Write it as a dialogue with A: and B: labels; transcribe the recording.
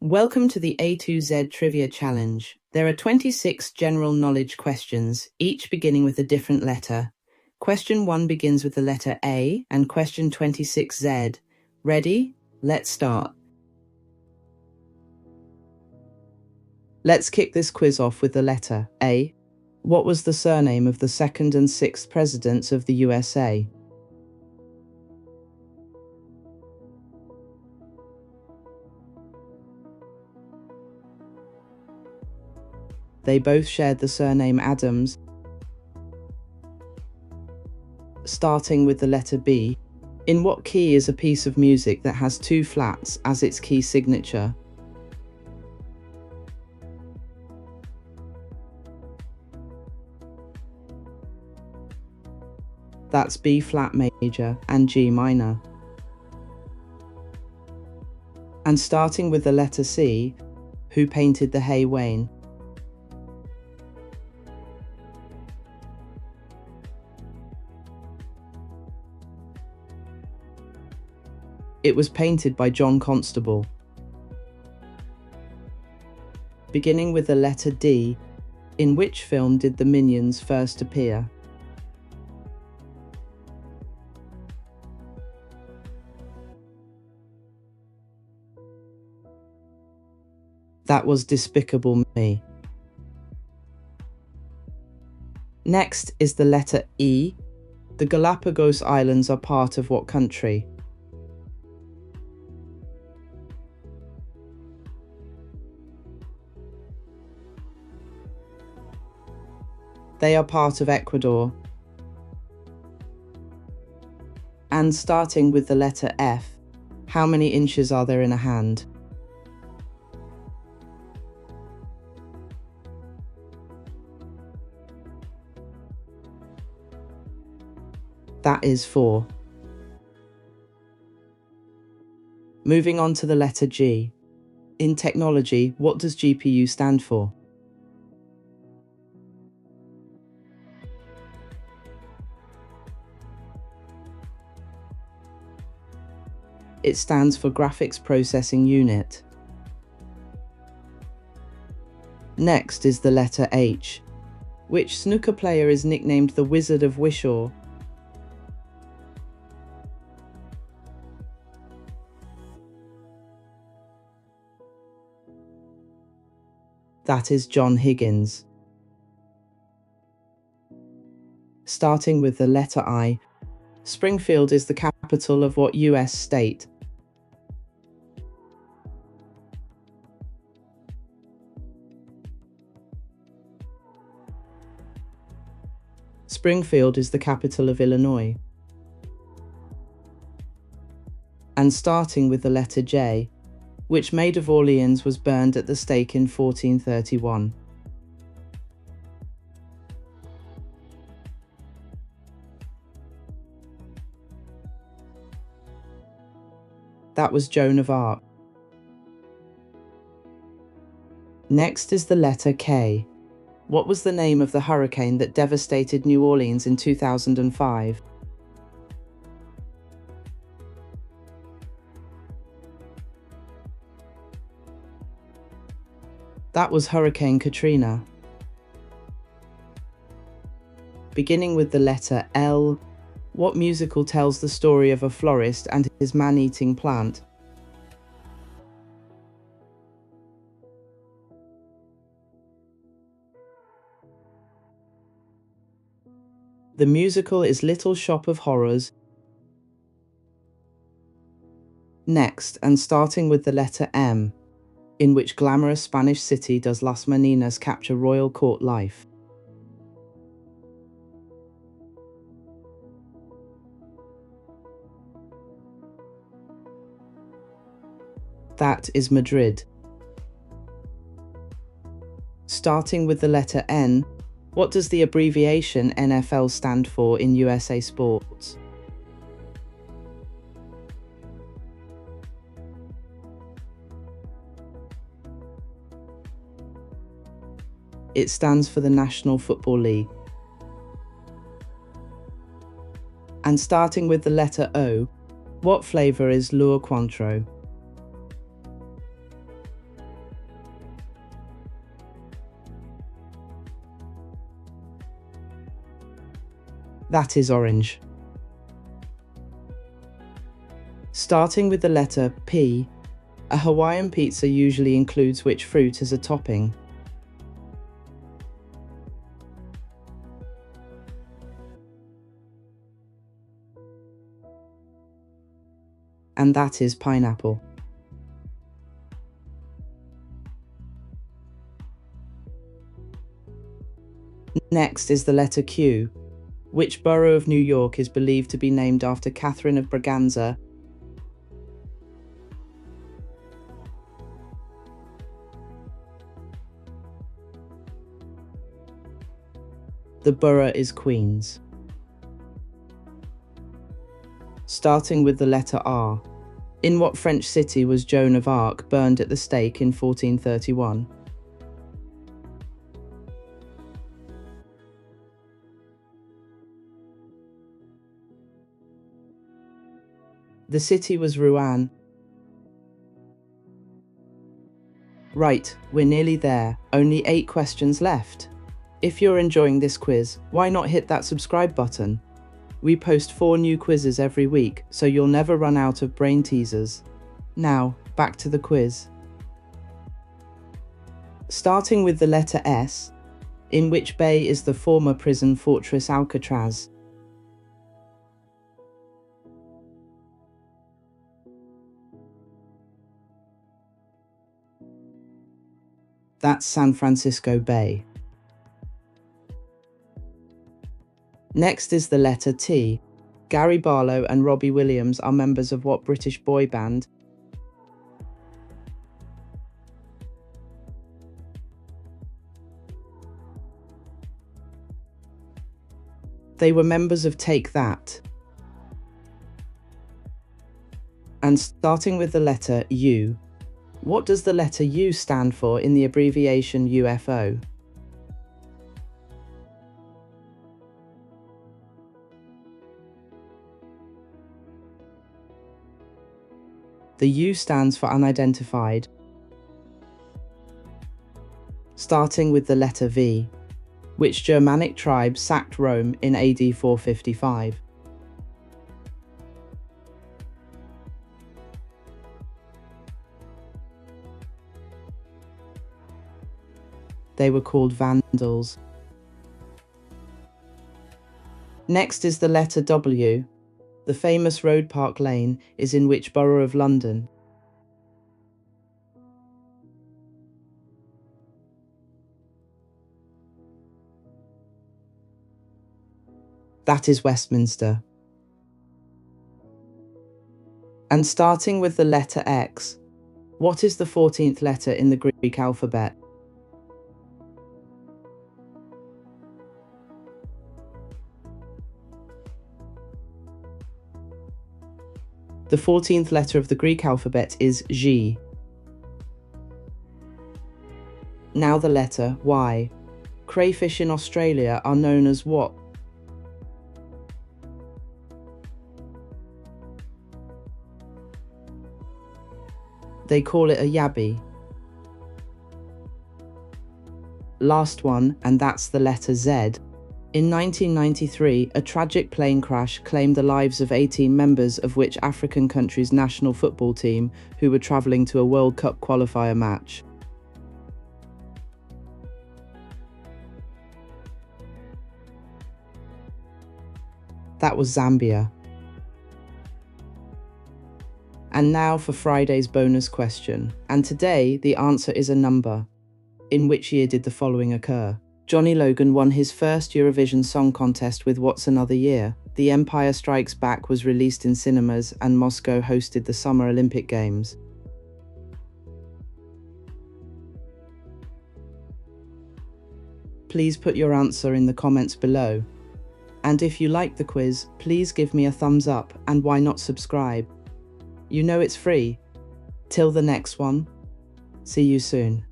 A: Welcome to the A to Z Trivia Challenge. There are 26 general knowledge questions, each beginning with a different letter. Question 1 begins with the letter A and question 26 Z. Ready? Let's start. Let's kick this quiz off with the letter A. What was the surname of the second and sixth presidents of the USA? They both shared the surname Adams. Starting with the letter B, in what key is a piece of music that has two flats as its key signature? That's B flat major and G minor. And starting with the letter C, who painted the Hay Wain? It was painted by John Constable. Beginning with the letter D, in which film did the Minions first appear? That was Despicable Me. Next is the letter E. The Galapagos Islands are part of what country? They are part of Ecuador. And starting with the letter F, how many inches are there in a hand? That is 4. Moving on to the letter G. In technology, what does GPU stand for? It stands for Graphics Processing Unit. Next is the letter H. Which snooker player is nicknamed the Wizard of Wishaw? That is John Higgins. Starting with the letter I, Springfield is the capital of what US state? Springfield is the capital of Illinois. And starting with the letter J, which Maid of Orleans was burned at the stake in 1431? That was Joan of Arc. Next is the letter K. What was the name of the hurricane that devastated New Orleans in 2005? That was Hurricane Katrina. Beginning with the letter L, what musical tells the story of a florist and his man-eating plant? The musical is Little Shop of Horrors. Next, and starting with the letter M, in which glamorous Spanish city does Las Meninas capture royal court life? That is Madrid. Starting with the letter N, what does the abbreviation NFL stand for in USA sports? It stands for the National Football League. And starting with the letter O, what flavour is Lua Cointreau? That is orange. Starting with the letter P, a Hawaiian pizza usually includes which fruit as a topping? And that is pineapple. Next is the letter Q. Which borough of New York is believed to be named after Catherine of Braganza? The borough is Queens. Starting with the letter R. In what French city was Joan of Arc burned at the stake in 1431? The city was Rouen. Right, we're nearly there. Only 8 questions left. If you're enjoying this quiz, why not hit that subscribe button? We post 4 new quizzes every week, so you'll never run out of brain teasers. Now, back to the quiz. Starting with the letter S, in which bay is the former prison fortress Alcatraz? That's San Francisco Bay. Next is the letter T. Gary Barlow and Robbie Williams are members of what British boy band? They were members of Take That. And starting with the letter U, what does the letter U stand for in the abbreviation UFO? The U stands for unidentified. Starting with the letter V, which Germanic tribe sacked Rome in AD 455? They were called Vandals. Next is the letter W. The famous road Park Lane is in which borough of London? That is Westminster. And starting with the letter X, what is the 14th letter in the Greek alphabet? The 14th letter of the Greek alphabet is G. Now the letter Y. Crayfish in Australia are known as what? They call it a yabby. Last one, and that's the letter Z. In 1993, a tragic plane crash claimed the lives of 18 members of which African country's national football team who were travelling to a World Cup qualifier match? That was Zambia. And now for Friday's bonus question. And today, the answer is a number. In which year did the following occur? Johnny Logan won his first Eurovision Song Contest with What's Another Year? The Empire Strikes Back was released in cinemas and Moscow hosted the Summer Olympic Games. Please put your answer in the comments below. And if you like the quiz, please give me a thumbs up and why not subscribe? You know it's free. Till the next one, see you soon.